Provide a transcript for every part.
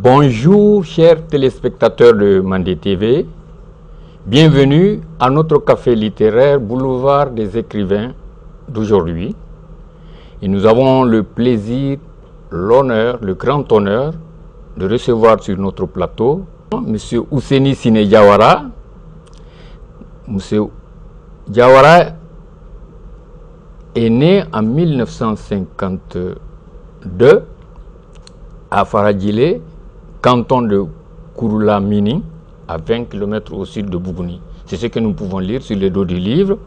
Bonjour chers téléspectateurs de Mandé TV, bienvenue à notre café littéraire Boulevard des écrivains d'aujourd'hui. Et nous avons le plaisir, l'honneur, le grand honneur de recevoir sur notre plateau M. Ousseini Sine Diawara. M. Diawara est né en 1952 à Faradjilé, canton de Kouroula-Mini, à 20 km au sud de Bougouni. C'est ce que nous pouvons lire sur le dos du livre.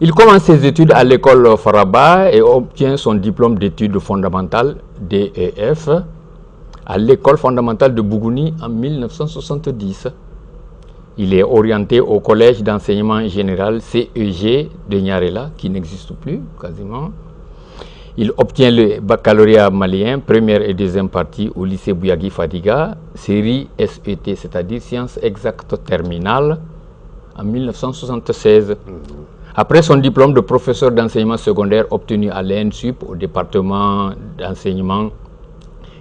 Il commence ses études à l'école Faraba et obtient son diplôme d'études fondamentales, DEF, à l'école fondamentale de Bougouni en 1970. Il est orienté au collège d'enseignement général CEG de Niarela, qui n'existe plus quasiment. Il obtient le baccalauréat malien, première et deuxième partie au lycée Bouyagui Fadiga, série SET, c'est-à-dire sciences exactes terminales, en 1976. Après son diplôme de professeur d'enseignement secondaire obtenu à l'ENSUP, au département d'enseignement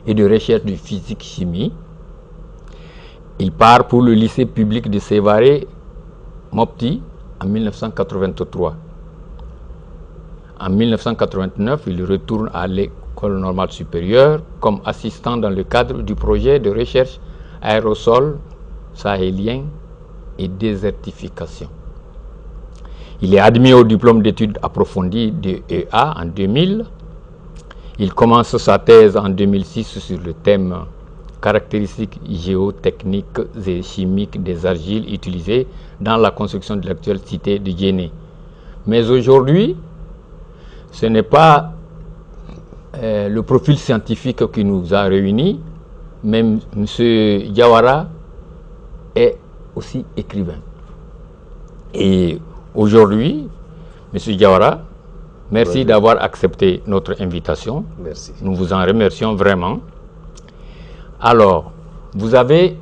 et de recherche de physique-chimie, il part pour le lycée public de Sévaré, Mopti, en 1983. En 1989, il retourne à l'école normale supérieure comme assistant dans le cadre du projet de recherche aérosol sahélien et désertification. Il est admis au diplôme d'études approfondies de EA en 2000. Il commence sa thèse en 2006 sur le thème caractéristiques géotechniques et chimiques des argiles utilisées dans la construction de l'actuelle cité de Djéné. Mais aujourd'hui, ce n'est pas le profil scientifique qui nous a réunis, mais M. Diawara est aussi écrivain. Et aujourd'hui, M. Diawara, merci d'avoir accepté notre invitation. Merci. Nous vous en remercions vraiment. Alors, vous avez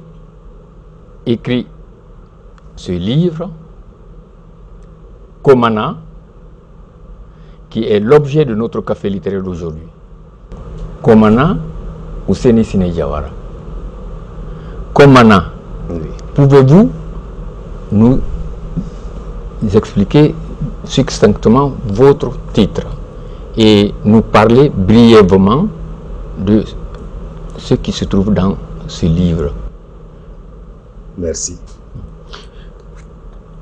écrit ce livre, Komana, qui est l'objet de notre café littéraire d'aujourd'hui. Komana, Ousseini Sine Diawara. Komana, Oui. pouvez-vous nous expliquer succinctement votre titre et nous parler brièvement de ce qui se trouve dans ce livre? Merci.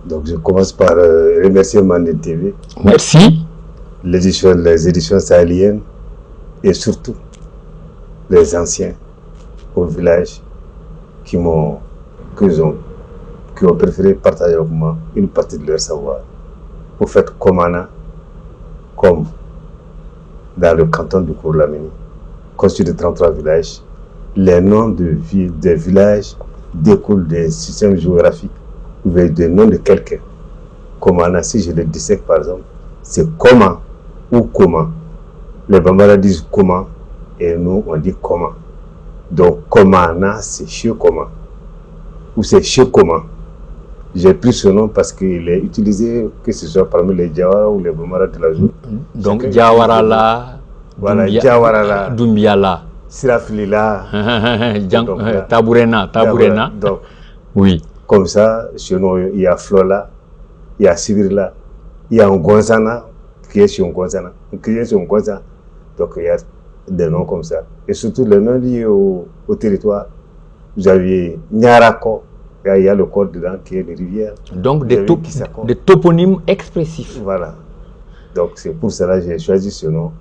Donc je commence par remercier Mandé TV. Merci. Les éditions sahéliennes et surtout les anciens au village qui ont préféré partager avec moi une partie de leur savoir. Vous faites Komana, comme dans le canton de Kouroula-Mini, constitué de 33 villages. Les noms des villages découlent d'un système géographique ou des noms de quelqu'un. Komana, si je le dissèque par exemple, c'est comment ou comment. Les Bambara disent comment et nous on dit comment. Donc Komana c'est chez comment ou c'est chez comment. J'ai pris ce nom parce qu'il est utilisé que ce soit parmi les Diawara ou les Bambara de la journée. Donc Diawara là, voilà, Diawara là, Doumbia là, Sirafili là, Tabourena. Donc Oui. comme ça, chez nous il y a Flola, il y a Sibir là, il y a Ngonzana qui est sur Ngonzana, qui est sur Ngonzana. Donc il y a des noms comme ça. Et surtout les noms liés au territoire. Vous avez Nyarako, il y a le code dedans qui est les rivières. Donc des toponymes expressifs. Voilà. Donc c'est pour cela que j'ai choisi ce nom.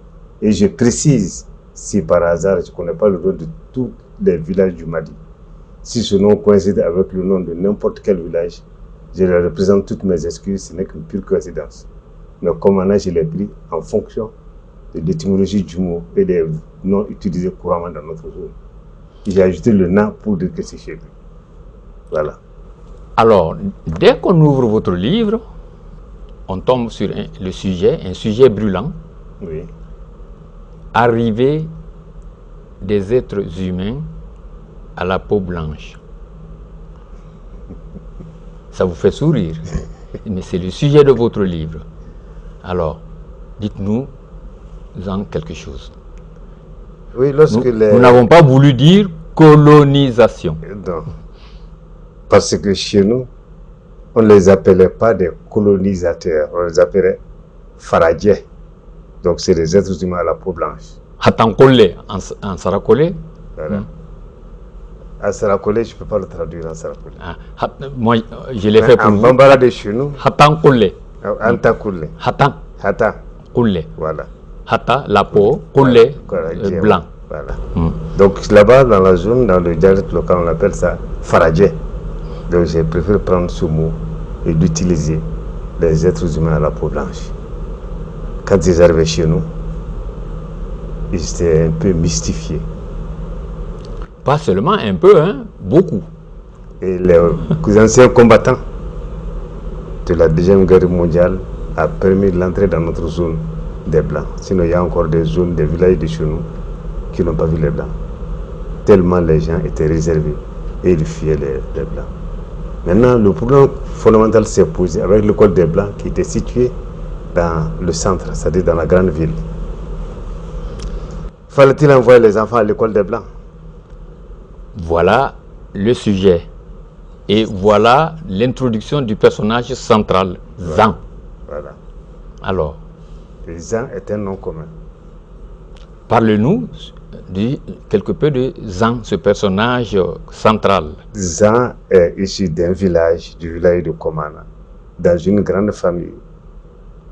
Et je précise, si par hasard je ne connais pas le nom de tous les villages du Mali, si ce nom coïncide avec le nom de n'importe quel village, je leur représente toutes mes excuses, ce n'est qu'une pure coïncidence. Mais Komana, je l'ai pris en fonction de l'étymologie du mot et des noms utilisés couramment dans notre zone. J'ai ajouté le na pour dire que c'est chez lui. Voilà. Alors, dès qu'on ouvre votre livre, on tombe sur le sujet, un sujet brûlant. Oui. Arrivée des êtres humains à la peau blanche. Ça vous fait sourire, mais c'est le sujet de votre livre. Alors, dites-nous en quelque chose. Oui, lorsque nous n'avons pas voulu dire colonisation. Non. Parce que chez nous, on ne les appelait pas des colonisateurs, on les appelait faradjais. Donc c'est des êtres humains à la peau blanche. Hatankole en Sarakole. Voilà. En Sarakole, je ne peux pas le traduire en Sarakole. Moi, je l'ai fait pour vous. En Bambara de chez nous. Hatankole. Antakoule. Hatan. Hata. Koule. Voilà. Hata, la peau, koule, blanc. Voilà. Donc là-bas, dans la zone, dans le dialecte local, on appelle ça faradjais. Donc j'ai préféré prendre ce mot et d'utiliser les êtres humains à la peau blanche. Quand ils arrivaient chez nous, ils étaient un peu mystifiés. Pas seulement un peu, hein, beaucoup. Et les anciens combattants de la Deuxième Guerre mondiale a permis l'entrée dans notre zone des Blancs. Sinon, il y a encore des zones, des villages de chez nous qui n'ont pas vu les Blancs. Tellement les gens étaient réservés et ils fuyaient les Blancs. Maintenant, le problème fondamental s'est posé avec l'école des Blancs qui était située dans le centre, c'est-à-dire dans la grande ville. Fallait-il envoyer les enfants à l'école des Blancs? Voilà le sujet. Et voilà l'introduction du personnage central, Zan. Voilà. Alors, Zan est un nom commun. Parle-nous quelque peu de Zan, ce personnage central. Zan est issu d'un village, du village de Komana, dans une grande famille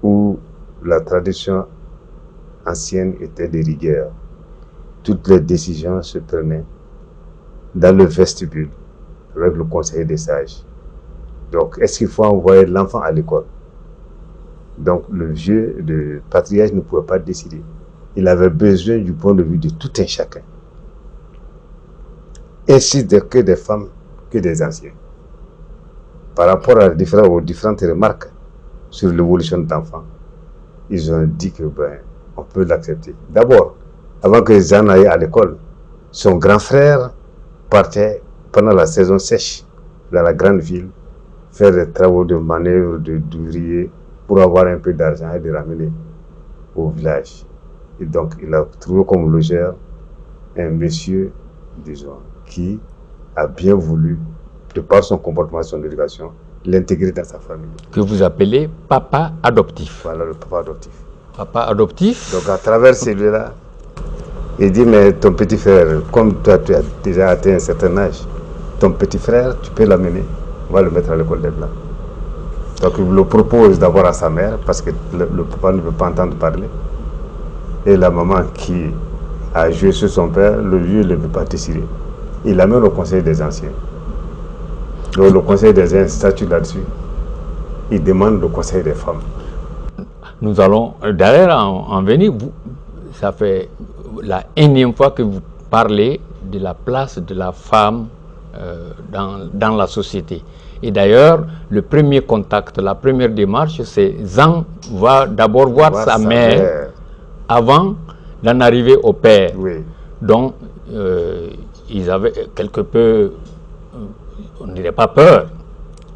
où la tradition ancienne était de rigueur. Toutes les décisions se prenaient dans le vestibule avec le conseil des sages. Donc, est-ce qu'il faut envoyer l'enfant à l'école? Donc, le vieux de patriarche ne pouvait pas décider. Il avait besoin du point de vue de tout un chacun. Ainsi que des femmes que des anciens. Par rapport aux différentes remarques sur l'évolution de l'enfant, ils ont dit que on peut l'accepter. D'abord, avant que Zan aille à l'école, son grand frère partait pendant la saison sèche dans la grande ville faire des travaux de manœuvre, d'ouvrier pour avoir un peu d'argent et de ramener au village. Et donc, il a trouvé comme logeur un monsieur, disons, qui a bien voulu, de par son comportement et son éducation, l'intégrer dans sa famille. Que vous appelez papa adoptif. Voilà le papa adoptif. Papa adoptif. Donc, à travers celui-là, il dit, mais ton petit frère, comme toi, tu as déjà atteint un certain âge, ton petit frère, tu peux l'amener, on va le mettre à l'école des Blancs. Donc, il le propose d'abord à sa mère, parce que le papa ne veut pas entendre parler. Et la maman qui a joué sur son père, le vieux ne veut pas décider. Il l'amène au conseil des anciens. Donc, le conseil des anciens statue là-dessus. Il demande le conseil des femmes. Nous allons d'ailleurs en venir. Ça fait la énième fois que vous parlez de la place de la femme dans la société. Et d'ailleurs, le premier contact, la première démarche, c'est Zan va d'abord voir sa mère avant d'en arriver au père. Oui. Donc, ils avaient quelque peu, on ne dirait pas peur,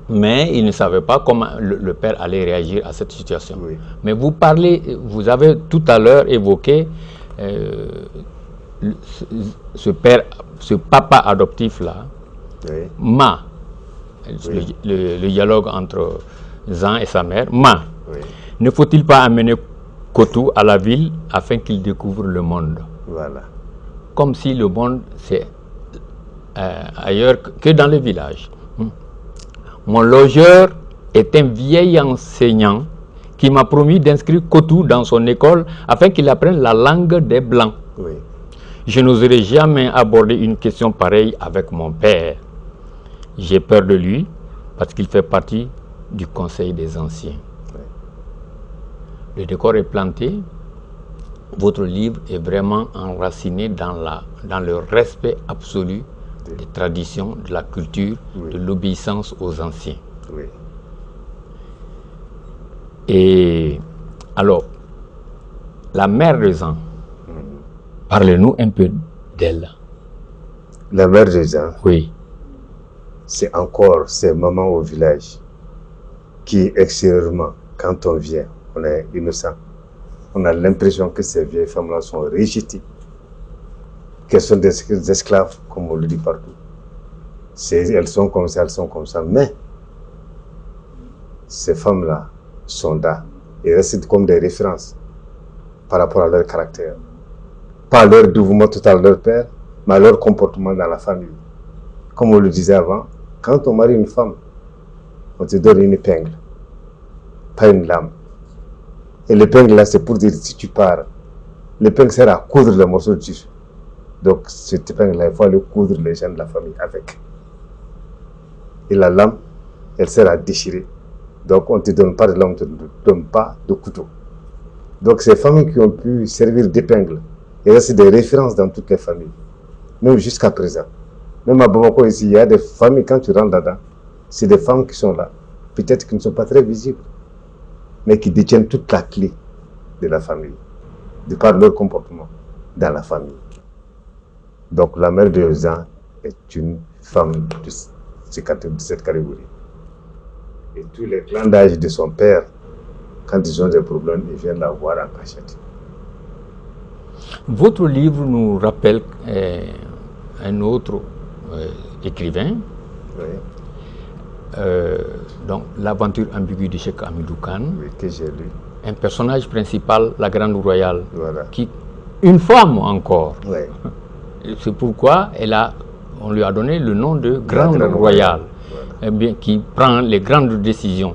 mais ils ne savaient pas comment le père allait réagir à cette situation. Oui. Mais vous avez tout à l'heure évoqué ce papa adoptif-là, Oui. Oui. Le dialogue entre Zan et sa mère. Oui. Ne faut-il pas amener Kotou à la ville afin qu'il découvre le monde? Voilà. Comme si le monde c'est ailleurs que dans le village. Mon logeur est un vieil enseignant qui m'a promis d'inscrire Kotou dans son école afin qu'il apprenne la langue des Blancs. Oui. Je n'oserais jamais aborder une question pareille avec mon père. J'ai peur de lui parce qu'il fait partie du conseil des anciens. Oui. Le décor est planté. votre livre est vraiment enraciné dans le respect absolu des traditions, de la culture, de l'obéissance aux anciens. Oui. Et alors, la mère de Jean, parlez-nous un peu d'elle. La mère de Jean, oui, c'est encore ces mamans au village qui, extérieurement, quand on vient, on est innocent. On a l'impression que ces vieilles femmes-là sont rejetées, qu'elles sont des esclaves, comme on le dit partout. Elles sont comme ça, elles sont comme ça. Mais ces femmes-là sont là et restent comme des références par rapport à leur caractère. Pas à leur dévouement total à leur père, mais à leur comportement dans la famille. Comme on le disait avant, quand on marie une femme, on te donne une épingle, pas une lame. Et l'épingle là, c'est pour dire si tu pars. L'épingle sert à coudre le morceau de tissu. Donc cette épingle là, il faut aller coudre les gens de la famille avec. Et la lame, elle sert à déchirer. Donc on ne te donne pas de lame, on ne te donne pas de couteau. Donc ces familles qui ont pu servir d'épingle, et là c'est des références dans toutes les familles, même jusqu'à présent. Même à Bamako ici, il y a des familles, quand tu rentres là-dedans, c'est des femmes qui sont là, peut-être qui ne sont pas très visibles, mais qui détiennent toute la clé de la famille, de par leur comportement dans la famille. Donc la mère de Jean est une femme de cette catégorie. Et tous les clans d'âge de son père, quand ils ont des problèmes, ils viennent la voir en cachette. Votre livre nous rappelle un autre écrivain, donc l'aventure ambiguë de Cheikh Hamidou Kane, que j'ai lu. Un personnage principal, la Grande Royale, qui, une femme encore. C'est pourquoi on lui a donné le nom de Grande Royale, qui prend les grandes décisions.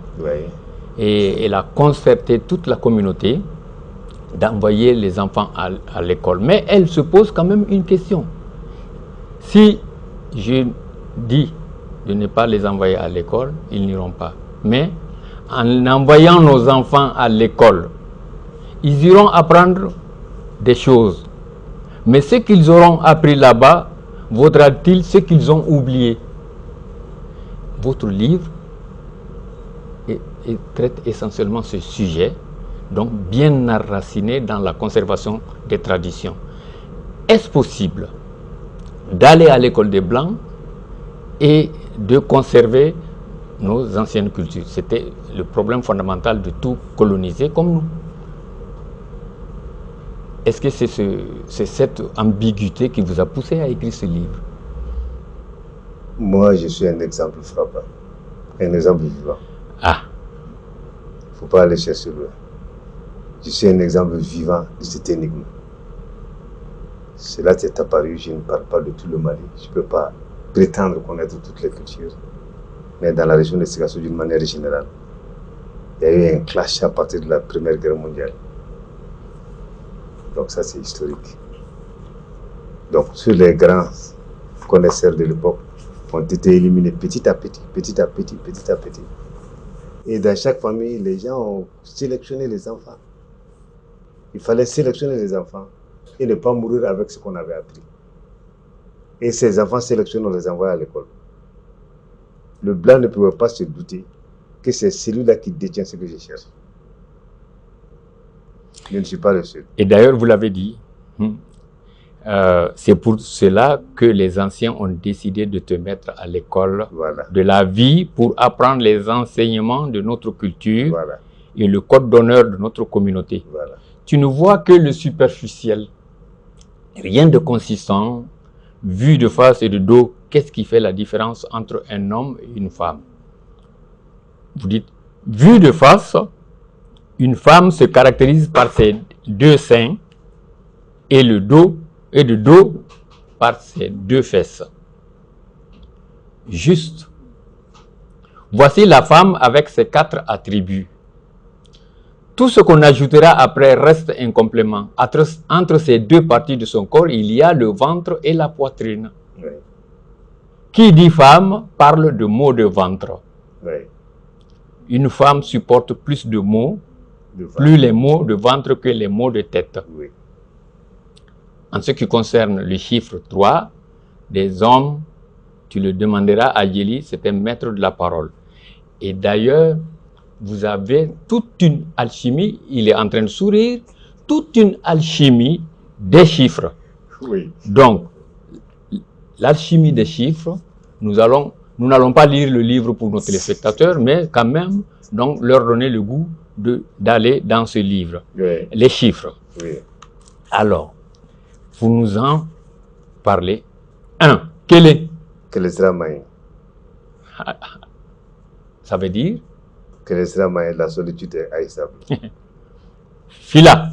Et elle a concerté toute la communauté d'envoyer les enfants à l'école. Mais elle se pose quand même une question. Si je dis de ne pas les envoyer à l'école, ils n'iront pas. Mais en envoyant nos enfants à l'école, ils iront apprendre des choses. Mais ce qu'ils auront appris là-bas, vaudra-t-il ce qu'ils ont oublié? Votre livre traite essentiellement ce sujet, donc bien enraciné dans la conservation des traditions. Est-ce possible d'aller à l'école des Blancs et de conserver nos anciennes cultures? C'était le problème fondamental de tout colonisé comme nous. Est-ce que c'est cette ambiguïté qui vous a poussé à écrire ce livre? Moi, je suis un exemple frappant, un exemple vivant. Ah. Il ne faut pas aller chercher loin. Je suis un exemple vivant de cette énigme. Cela t'est apparu, je ne parle pas de tout le Mali. Je ne peux pas prétendre connaître toutes les cultures. Mais dans la région de Sikasso, d'une manière générale, il y a eu un clash à partir de la Première Guerre mondiale. Donc ça, c'est historique. Donc, tous les grands connaisseurs de l'époque ont été éliminés petit à petit, petit à petit, petit à petit. Et dans chaque famille, les gens ont sélectionné les enfants. Il fallait sélectionner les enfants et ne pas mourir avec ce qu'on avait appris. Et ces enfants sélectionnés, on les envoie à l'école. Le blanc ne pouvait pas se douter que c'est celui-là qui détient ce que je cherche. Je ne suis pas le seul. Et d'ailleurs, vous l'avez dit, c'est pour cela que les anciens ont décidé de te mettre à l'école de la vie pour apprendre les enseignements de notre culture et le code d'honneur de notre communauté. Tu ne vois que le superficiel, rien de consistant, vu de face et de dos. Qu'est-ce qui fait la différence entre un homme et une femme? Vous dites, vu de face, une femme se caractérise par ses deux seins et le dos, et de dos par ses deux fesses. Juste. Voici la femme avec ses 4 attributs. Tout ce qu'on ajoutera après reste un complément. Entre ces deux parties de son corps, il y a le ventre et la poitrine. Qui dit femme parle de maux de ventre. Une femme supporte plus de maux, plus les maux de ventre que les maux de tête. En ce qui concerne le chiffre 3, des hommes, tu le demanderas à Djeli, c'est un maître de la parole. Et d'ailleurs, vous avez toute une alchimie, il est en train de sourire, toute une alchimie des chiffres. Oui. Donc, l'alchimie des chiffres, nous n'allons pas lire le livre pour nos téléspectateurs, mais quand même, donc, leur donner le goût d'aller dans ce livre. Oui. Les chiffres. Oui. Alors, vous nous en parlez. 1. Quel est? Quel sera Maï? Ça veut dire? Quel sera Maï? La solitude est haïssable. Phila.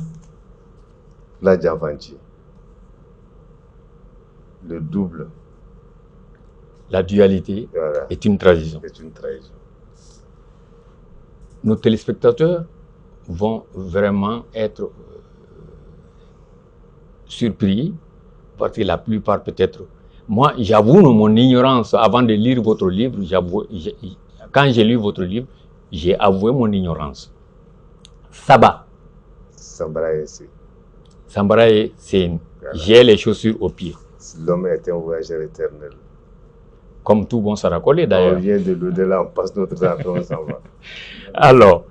La Djavanchi. Le double. La dualité Voilà. est une trahison. C'est une trahison. Nos téléspectateurs vont vraiment être surpris parce que la plupart peut-être... Moi, j'avoue mon ignorance avant de lire votre livre. Quand j'ai lu votre livre, j'ai avoué mon ignorance. Saba. Sambaraye, c'est. Sambaraye, c'est j'ai les chaussures aux pieds. L'homme est un voyageur éternel. Comme tout bon Sarakolé On d'ailleurs. vient de l'au-delà, on passe notre temps, après on s'en va. Alors,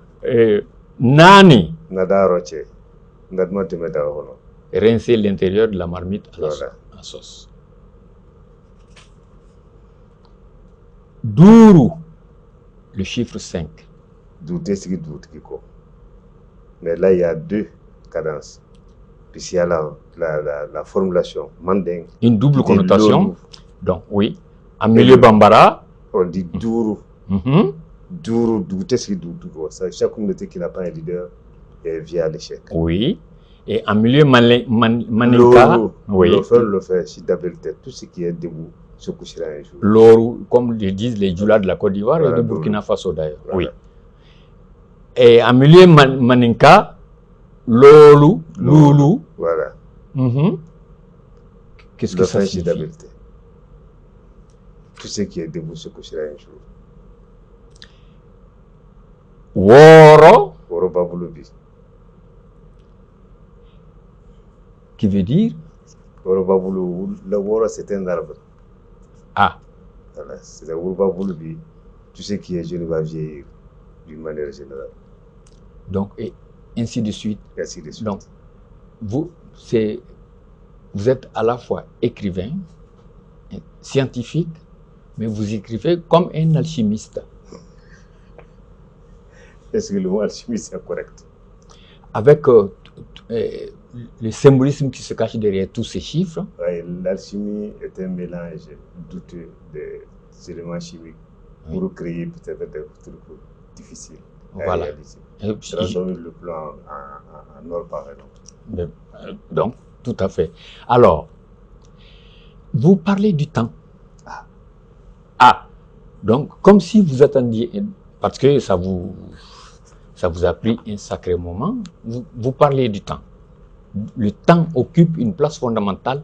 Nani, Nada Roche. Nadma te met dans le rincer l'intérieur de la marmite à la Voilà. sauce. Dourou, le chiffre 5. Douter, c'est doute qui quoi. Mais là, il y a deux cadences. Puis il y a la formulation mandingue. Une double qui dit connotation. lolu. Donc, oui. En milieu bambara. On dit dourou. Mhm. Dourou, douter, c'est doute quoi. Chaque communauté qui n'a pas un leader est via l'échec. Oui. Et en milieu maninka. Oui. Le fait, si d'abord, tout ce qui est debout se couchera un jour. L'oru, comme le disent les Djoula de la Côte d'Ivoire Voilà, et de Burkina Faso d'ailleurs. Voilà. Oui. Et en milieu maninka, lolu, loulou. Voilà. Mhm. Qu'est-ce que Le ça fait, signifie? d'habileté. Tout ce qui est debout se couchera un jour. Woro, Oroba Bouloubi. qui veut dire Oroba Boulou, le Woro c'est un arbre. ah. Voilà. C'est le Oroba Bouloubi. Tout ce qui est jeune va vieillir d'une manière générale. Donc, et ainsi de suite. Et ainsi de suite. Donc, vous êtes à la fois écrivain, scientifique, mais vous écrivez comme un alchimiste. Est-ce que le mot alchimiste est correct? Avec le symbolisme qui se cache derrière tous ces chiffres. Ouais, l'alchimie est un mélange douteux des éléments chimiques pour créer peut-être des trucs difficiles. Voilà. Transformer le plan en or par exemple. Donc, tout à fait. Alors, vous parlez du temps. Ah. Donc, comme si vous attendiez, parce que ça vous a pris un sacré moment, vous parlez du temps. Le temps occupe une place fondamentale,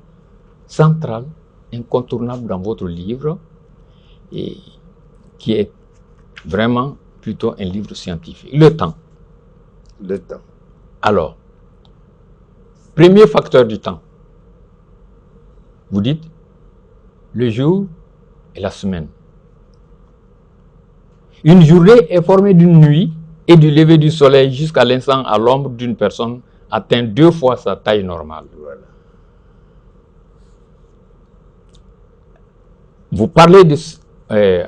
centrale, incontournable dans votre livre, et qui est vraiment plutôt un livre scientifique. Le temps. Le temps. Alors, premier facteur du temps. Vous dites le jour et la semaine. Une journée est formée d'une nuit et du lever du soleil jusqu'à l'instant à l'ombre d'une personne atteint 2 fois sa taille normale. Voilà. Vous parlez de...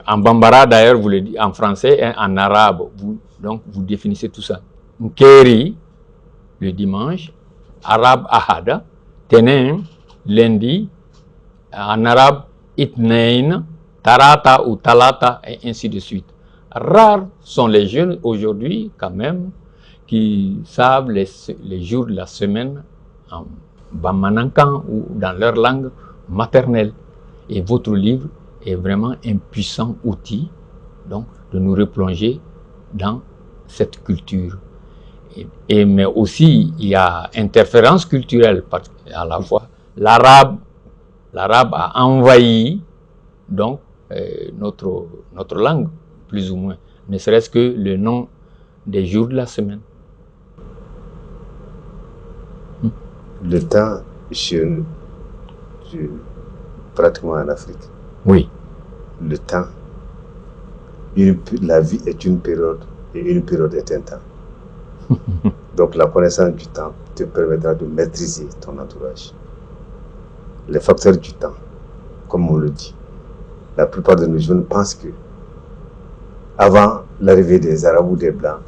en bambara d'ailleurs, vous le dites en français et en arabe. Donc vous définissez tout ça. Nkeri, le dimanche. Arabe ahada. Tenin, lundi. En arabe, itnain. Tarata ou talata, et ainsi de suite. Rares sont les jeunes aujourd'hui, quand même, qui savent les jours de la semaine en bamanankan ou dans leur langue maternelle. Et votre livre est vraiment un puissant outil donc, de nous replonger dans cette culture. Mais aussi, il y a interférence culturelle, parce qu'à la fois, l'arabe a envahi donc, notre langue, plus ou moins, ne serait-ce que le nom des jours de la semaine. Le temps, je pratiquement en Afrique. Oui. Le temps, la vie est une période et une période est un temps. Donc la connaissance du temps te permettra de maîtriser ton entourage. Les facteurs du temps, comme on le dit, la plupart de nos jeunes pensent que avant l'arrivée des Arabes ou des Blancs,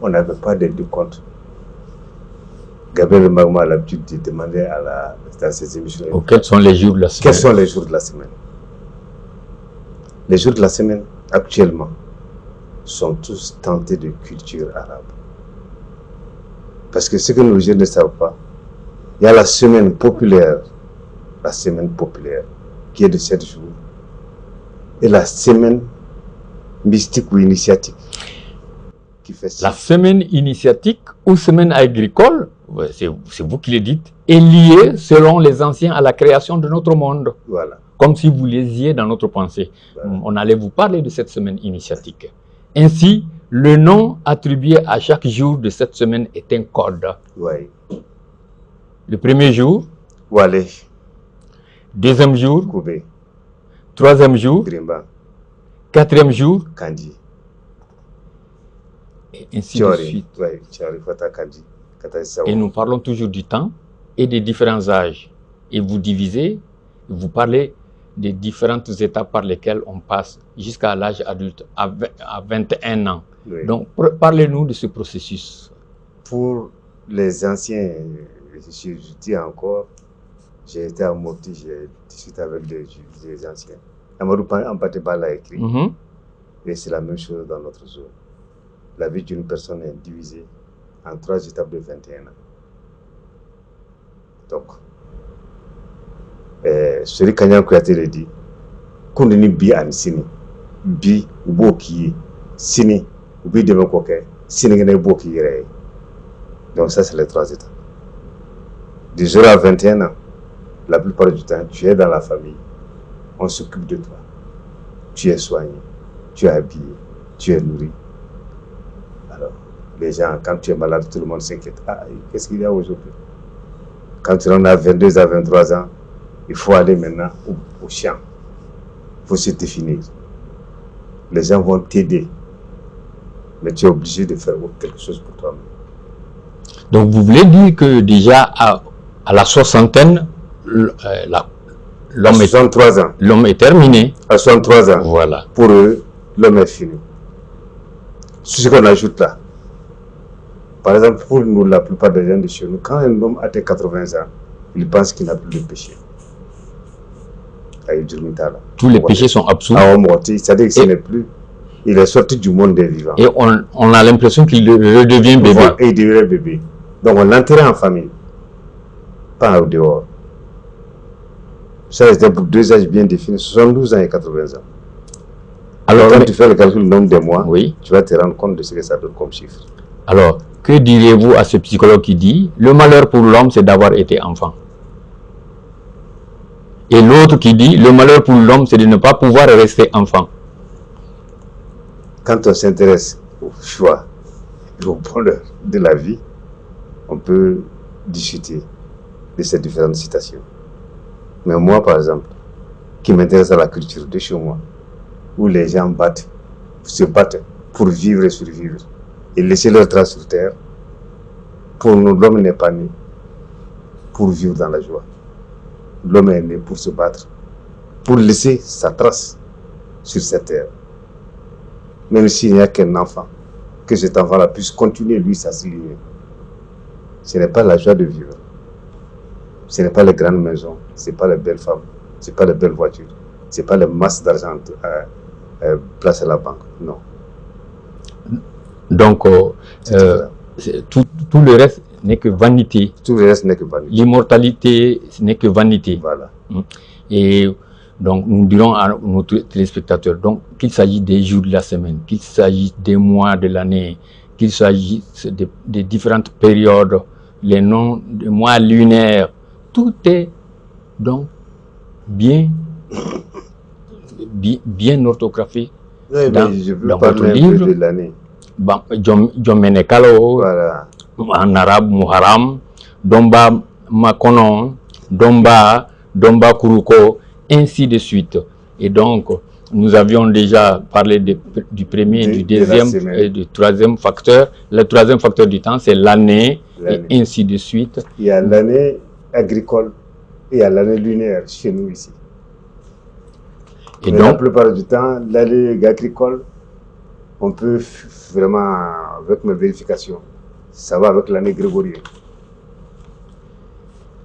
on n'avait pas de décompte. Gabriel Magma a l'habitude de demander dans ses émissions. Quels sont les jours de la semaine? Quels sont les jours de la semaine? Les jours de la semaine, actuellement, sont tous tentés de culture arabe. Parce que ce que nos jeunes ne savent pas, il y a la semaine populaire, qui est de 7 jours, et la semaine mystique ou initiatique, qui fait 6. La semaine initiatique ou semaine agricole, c'est vous qui le dites, est liée, selon les anciens, à la création de notre monde. Voilà. Comme si vous lisiez dans notre pensée. Voilà. On allait vous parler de cette semaine initiatique. Ainsi, le nom attribué à chaque jour de cette semaine est un code. Oui. Le premier jour, Wale. Deuxième jour, Koubé. Troisième jour, Grimba. Quatrième jour, Kandi. Et ainsi de suite. Oui, Tchari, Fata, Kandi. Et nous parlons toujours du temps et des différents âges. Et vous divisez, vous parlez des différentes étapes par lesquelles on passe jusqu'à l'âge adulte, à 21 ans. Oui. Donc, parlez-nous de ce processus. Pour les anciens, je dis encore, j'ai été à Mopti, j'ai discuté avec des anciens. Amadou Ampateba l'a écrit, et c'est la même chose dans notre zone. La vie d'une personne est divisée en 3 étapes de 21 ans. Donc, celui Kanyan Kouyaté le dit, Koundeni bi an sini, bi ubo ki sini, ubi deme koke, sini gane ubo ki yere. Donc ça c'est les 3 étapes. Du 0 à 21 ans, la plupart du temps, tu es dans la famille, on s'occupe de toi. Tu es soigné, tu es habillé, tu es nourri. Alors, les gens, quand tu es malade, tout le monde s'inquiète. Ah, qu'est-ce qu'il y a aujourd'hui? Quand tu en as 22 à 23 ans, il faut aller maintenant au champ. Il faut se définir. Les gens vont t'aider. Mais tu es obligé de faire quelque chose pour toi-même. Donc vous voulez dire que déjà à la soixantaine, l'homme est terminé. À 63 ans, voilà. Pour eux, l'homme est fini. C'est ce qu'on ajoute là. Par exemple, pour nous, la plupart des gens de chez nous, quand un homme atteint 80 ans, il pense qu'il n'a plus de péché. Tous les péchés sont absous. C'est-à-dire que ce n'est plus. Il est sorti du monde des vivants. Et on a l'impression qu'il redevient bébé. Et il devient bébé. Donc on l'enterre en famille. Pas au dehors. Ça, c'était pour 2 âges bien définis, 72 ans et 80 ans. Alors, quand tu fais le calcul du nombre de mois, oui, tu vas te rendre compte de ce que ça donne comme chiffre. Alors, que diriez-vous à ce psychologue qui dit « Le malheur pour l'homme, c'est d'avoir été enfant ». Et l'autre qui dit « Le malheur pour l'homme, c'est de ne pas pouvoir rester enfant ». Quand on s'intéresse au choix et au bonheur de la vie, on peut discuter de ces différentes citations. Mais moi, par exemple, qui m'intéresse à la culture de chez moi, où les gens se battent pour vivre et survivre, et laisser leur trace sur terre, pour nous, l'homme n'est pas né pour vivre dans la joie. L'homme est né pour se battre, pour laisser sa trace sur cette terre. Même s'il n'y a qu'un enfant, que cet enfant-là puisse continuer, lui, sa lignée. Ce n'est pas la joie de vivre. Ce n'est pas les grandes maisons, ce n'est pas les belles femmes, ce n'est pas les belles voitures, ce n'est pas les masses d'argent placées à la banque. Non. Donc, tout le reste n'est que vanité. Tout le reste n'est que vanité. L'immortalité n'est que vanité. Voilà. Et donc, nous dirons à nos téléspectateurs qu'il s'agit des jours de la semaine, qu'il s'agit des mois de l'année, qu'il s'agisse des différentes périodes, les noms de mois lunaires, tout est donc bien orthographié dans votre livre. De l'année. Jomenekalo, voilà. En arabe, Muharram, Domba Makonon, Domba Domba Kuruko, ainsi de suite. Et donc, nous avions déjà parlé du premier, du deuxième et du troisième facteur. Le troisième facteur du temps, c'est l'année, et ainsi de suite. Il y a l'année agricole et il y a l'année lunaire chez nous ici. Et donc, la plupart du temps, l'année agricole, on peut vraiment, avec mes vérifications, ça va avec l'année grégorienne.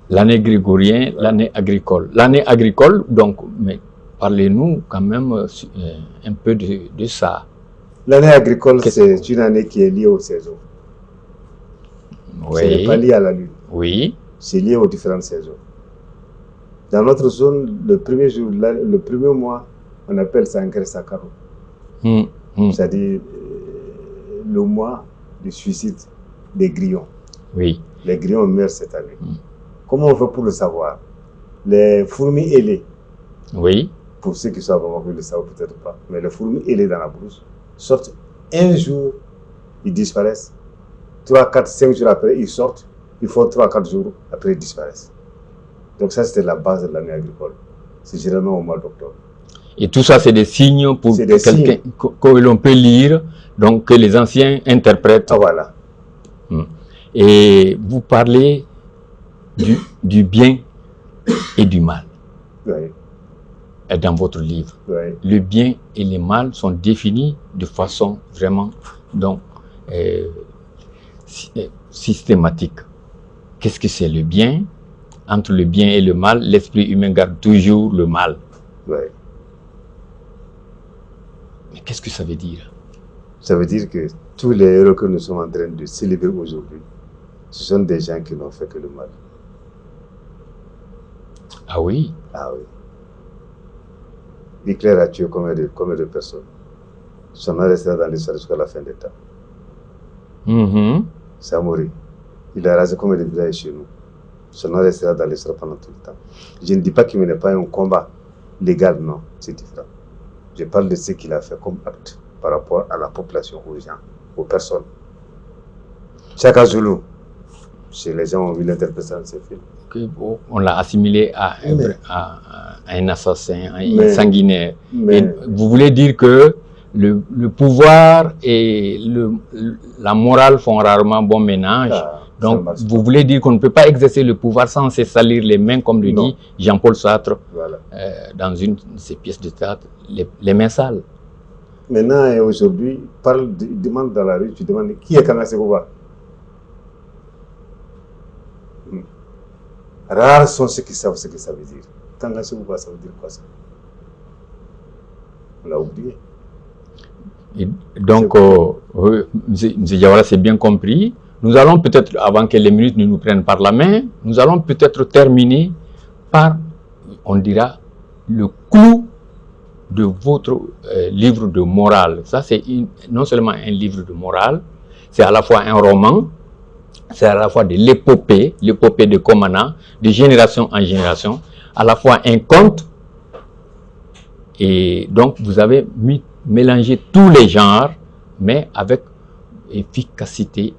L'année grégorienne, l'année agricole. L'année agricole, donc, mais parlez-nous quand même un peu de ça. L'année agricole, c'est une année qui est liée aux saisons. Oui. Ce n'est pas lié à la lune. Oui. C'est lié aux différentes saisons. Dans notre zone, le premier jour, le premier mois, on appelle ça Ankara Sakaro. C'est-à-dire le mois du suicide des grillons. Oui. Les grillons meurent cette année. Comment on fait pour le savoir? Les fourmis ailées. Oui. Pour ceux qui sont vraiment le savent peut-être pas. Mais les fourmis ailées dans la brousse sortent un jour, ils disparaissent. 3, 4, 5 jours après, ils sortent. Ils font 3, 4 jours, après ils disparaissent. Donc ça, c'était la base de l'année agricole. C'est généralement au mois d'octobre. Et tout ça, c'est des signes pour quelqu'un que l'on peut lire, donc que les anciens interprètent. Ah, voilà. Et vous parlez du bien et du mal. Oui. Dans votre livre. Oui. Le bien et le mal sont définis de façon vraiment donc, systématique. Qu'est-ce que c'est le bien? Entre le bien et le mal, l'esprit humain garde toujours le mal. Oui. Mais qu'est-ce que ça veut dire? Ça veut dire que tous les héros que nous sommes en train de célébrer aujourd'hui, ce sont des gens qui n'ont fait que le mal. Ah oui? Ah oui. Hitler a tué combien de personnes? Son nom restera dans l'histoire jusqu'à la fin des temps. Samori, il a rasé combien de villages chez nous? Son nom restera dans l'histoire pendant tout le temps. Je ne dis pas qu'il n'est pas un combat légal, non, c'est différent. Je parle de ce qu'il a fait comme acte par rapport à la population, aux gens, aux personnes. Chaka Zulu, chez les gens ont vu l'interprétation de ce film. On l'a assimilé à un assassin, à un sanguinaire. Et vous voulez dire que le pouvoir et la morale font rarement bon ménage. Donc, vous voulez dire qu'on ne peut pas exercer le pouvoir sans se salir les mains, comme le dit Jean-Paul Sartre dans une de ses pièces de théâtre, les mains sales. Maintenant et aujourd'hui, demande dans la rue, tu demandes qui est Kanga Sekouba. Rares sont ceux qui savent ce que ça veut dire. Kanga Sekouba, ça veut dire quoi ça? On l'a oublié. Et donc, M. Diawara s'est bien compris. Nous allons peut-être, avant que les minutes ne nous prennent par la main, nous allons peut-être terminer par, on dira, le clou de votre livre de morale. Ça, c'est non seulement un livre de morale, c'est à la fois un roman, c'est à la fois de l'épopée de Komana, de génération en génération, à la fois un conte, et donc vous avez mélangé tous les genres, mais avec efficacité.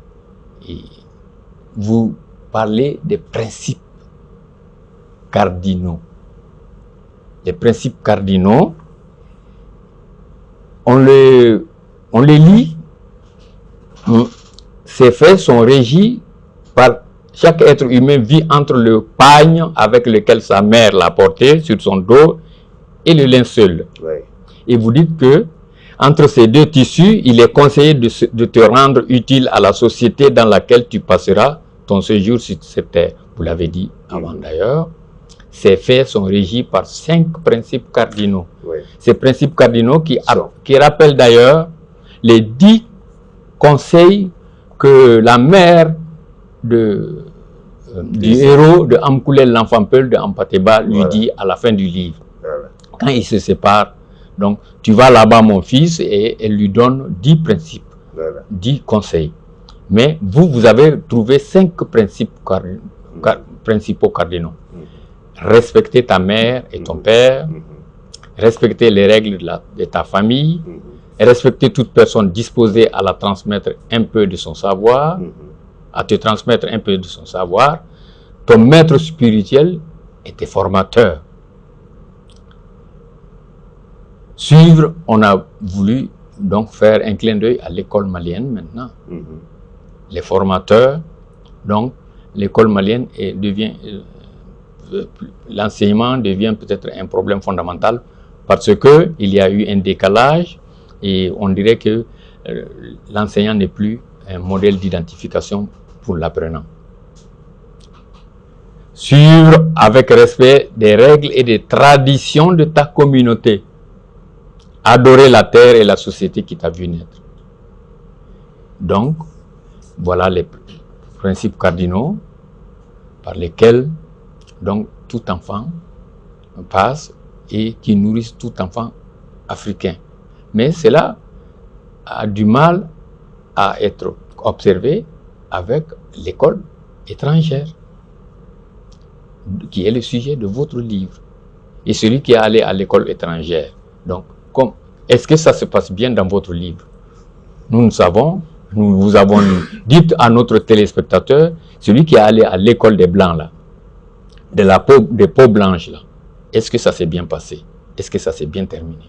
Et vous parlez des principes cardinaux. Les principes cardinaux, on les lit. Ces faits sont régis par chaque être humain vit entre le pagne avec lequel sa mère l'a porté sur son dos et le linceul. Ouais. Et vous dites que entre ces deux tissus, il est conseillé de te rendre utile à la société dans laquelle tu passeras ton séjour sur cette terre. Vous l'avez dit avant d'ailleurs. Ces faits sont régis par 5 principes cardinaux. Oui. Ces principes cardinaux qui rappellent d'ailleurs les 10 conseils que la mère du héros de Amkoulel, l'enfant Peul de Ampateba, lui dit à la fin du livre. Quand ils se séparent, donc tu vas là-bas mon fils, et elle lui donne 10 principes, 10 conseils. Mais vous avez trouvé 5 principes principaux cardinaux. Respecter ta mère et ton père, respecter les règles de ta famille, respecter toute personne disposée à la transmettre un peu de son savoir, à te transmettre un peu de son savoir, ton maître spirituel était formateur. Suivre, on a voulu donc faire un clin d'œil à l'école malienne maintenant. Les formateurs, donc l'école malienne l'enseignement devient peut-être un problème fondamental parce qu'il y a eu un décalage et on dirait que l'enseignant n'est plus un modèle d'identification pour l'apprenant. Suivre avec respect des règles et des traditions de ta communauté. Adorer la terre et la société qui t'a vu naître. Donc, voilà les principes cardinaux par lesquels donc, tout enfant passe et qui nourrissent tout enfant africain. Mais cela a du mal à être observé avec l'école étrangère, qui est le sujet de votre livre. Et celui qui est allé à l'école étrangère, donc, est-ce que ça se passe bien dans votre livre? Nous vous avons dit à notre téléspectateur, celui qui est allé à l'école des Blancs, là, des peaux blanches, là, est-ce que ça s'est bien passé? Est-ce que ça s'est bien terminé?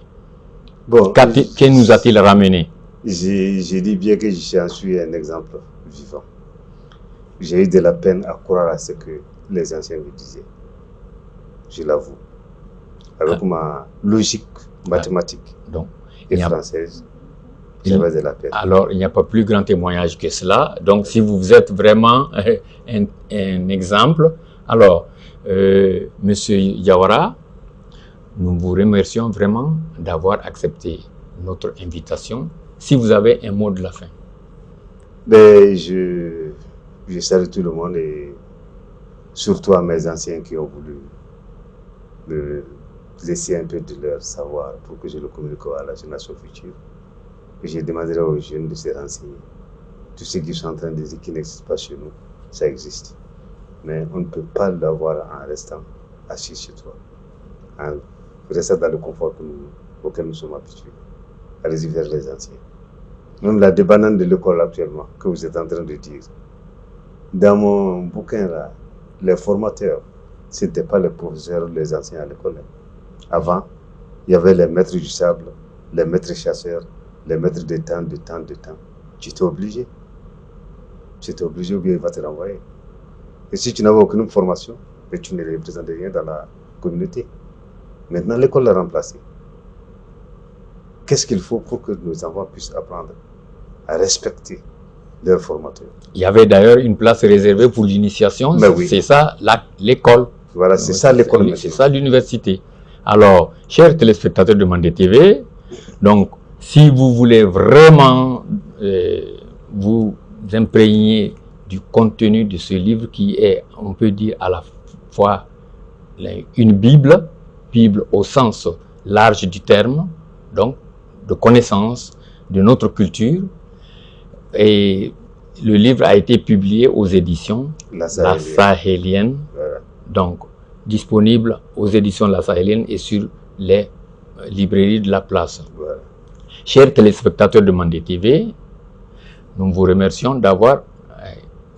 Bon, que nous a-t-il ramené? J'ai dit bien que je suis un exemple vivant. J'ai eu de la peine à croire à ce que les anciens me disaient. Je l'avoue. Avec ma logique mathématique et française, j'avais de la peine. Alors, il n'y a pas plus grand témoignage que cela. Donc, si vous êtes vraiment un exemple, alors, Monsieur Diawara, nous vous remercions vraiment d'avoir accepté notre invitation. Si vous avez un mot de la fin. Ben, je salue tout le monde et surtout à mes anciens qui ont voulu me laisser un peu de leur savoir pour que je le communique à la génération future. Et je demanderai aux jeunes de se renseigner. Tout ce qu'ils sont en train de dire qui n'existe pas chez nous, ça existe. Mais on ne peut pas l'avoir en restant assis chez toi, en restant dans le confort auquel nous sommes habitués. Allez-y vers les anciens. Même la débandade de l'école actuellement, que vous êtes en train de dire. Dans mon bouquin, là, les formateurs, ce n'étaient pas les professeurs, les anciens à l'école. Avant, il y avait les maîtres du sable, les maîtres chasseurs, les maîtres de temps. Tu étais obligé. Tu étais obligé ou bien il va te renvoyer. Et si tu n'avais aucune formation, tu ne représentais rien dans la communauté. Maintenant, l'école l'a remplacé. Qu'est-ce qu'il faut pour que nos enfants puissent apprendre à respecter leurs formateurs? Il y avait d'ailleurs une place réservée pour l'initiation. Oui. C'est ça l'école. Voilà, c'est ça l'école. C'est ça l'université. Alors, chers téléspectateurs de Mandé TV, donc, si vous voulez vraiment vous imprégner du contenu de ce livre qui est, on peut dire, à la fois une Bible au sens large du terme, donc de connaissance de notre culture. Et le livre a été publié aux éditions La Sahélienne, donc disponible aux éditions La Sahélienne et sur les librairies de la place. Voilà. Chers téléspectateurs de Mandé TV, nous vous remercions d'avoir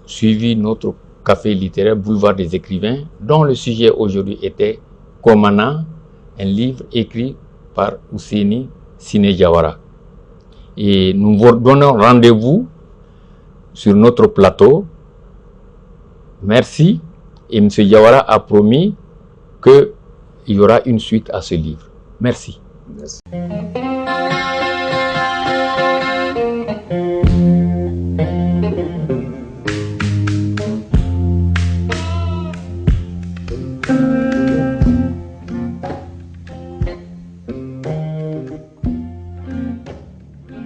suivi notre café littéraire Boulevard des écrivains, dont le sujet aujourd'hui était Komana, un livre écrit par Ousseini Sine Diawara. Et nous vous donnons rendez-vous sur notre plateau. Merci. Et M. Diawara a promis qu'il y aura une suite à ce livre. Merci. Merci.